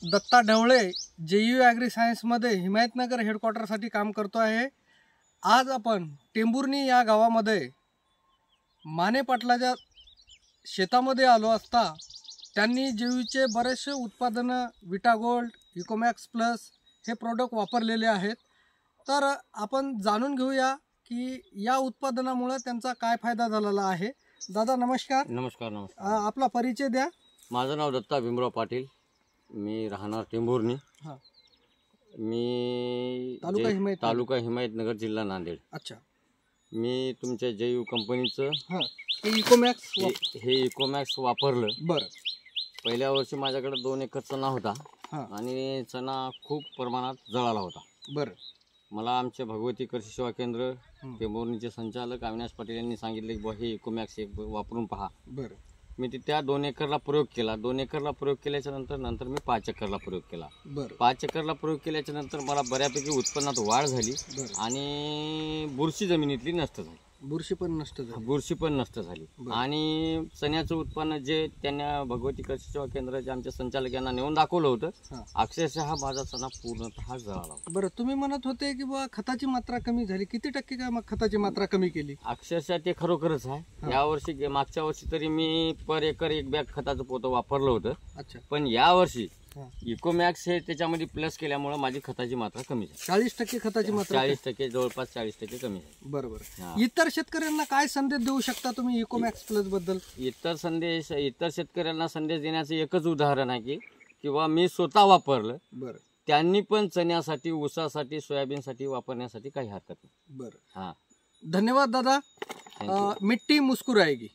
Datta Dhawale JU agree सायन्समध्ये हिमायतनगर हेडक्वार्टरसाठी काम करतो आहे। आज आपण टेंभुर्णी या गावामध्ये माने पाटलाच्या शेतामध्ये आलो असता त्यांनी JUचे बरेचसे उत्पादनं विटा गोल्ड, इकोमॅक्स प्लस हे प्रोडक्ट वापरलेले आहेत। तर आपण जाणून घेऊया की या उत्पादनामुळे त्यांचा काय फायदा झालेला आहे। दादा नमस्कार। नमस्कार। नमस्कार। आपला परिचय द्या। माझं नाव दत्ता भीमराव पाटील, मी राहणार टेंभुर्णी। मी तालुका हिमायतनगर, जिल्हा नांदेड। अच्छा, मी तुमच्या JU कंपनीचं हे इकोमॅक्स वापरलं। बरं, पहिल्या वर्षी माझ्याकडे 2 एकर चणा होता आणि चणा खूप प्रमाणात जळाला होता। बरं, मला आमचे भगवती कृषी सेवा केंद्र टेंभुर्णीचे संचालक अविनाश पाटील यांनी सांगितले की हे इकोमॅक्स वापरून पहा। बरं, मी त्या 2 एकरला प्रयोग केला। 2 एकरला प्रयोग केल्याच्या नंतर मी 5 एकरला प्रयोग केला। बरं, 5 एकरला प्रयोग केल्याच्या नंतर मला बऱ्यापैकी उत्पन्नात वाढ झाली आणि बुरशी जमिनीतली नष्ट झाली। बुरशी पण नष्ट झाली आणि चण्याचं उत्पन्न जे त्यांना भगवती कृषी सेवा केंद्राचे आमच्या संचालक यांना नेऊन दाखवलं होतं, अक्षरशः माझा चणा पूर्णतः जळाला। बरं, तुम्ही म्हणत होते की बा खताची मात्रा कमी झाली, किती टक्के काय मग खताची मात्रा कमी केली? अक्षरशः ते खरोखरच आहे। या वर्षी मागच्या वर्षी तरी मी पर एकर 1 बॅग खताचं पोतं वापरलं होतं। अच्छा, पण या वर्षी इकोमॅक्स हे त्याच्यामध्ये प्लस केल्यामुळे माझी खताची मात्रा कमी झाली। 40% खताची मात्रा, 40%, जवळपास 40% कमी झाली। बरोबर। इतर शेतकऱ्यांना काय संदेश देऊ शकता तुम्ही इकोमॅक्स प्लस बद्दल? इतर शेतकऱ्यांना संदेश देण्याचं एकच उदाहरण आहे की किंवा मी स्वतः वापरलं, बरं, त्यांनी पण चण्यासाठी, ऊसासाठी, सोयाबीनसाठी वापरण्यासाठी काही हरकत नाही। बरं, धन्यवाद दादा। मिट्टी मुस्कुराएगी।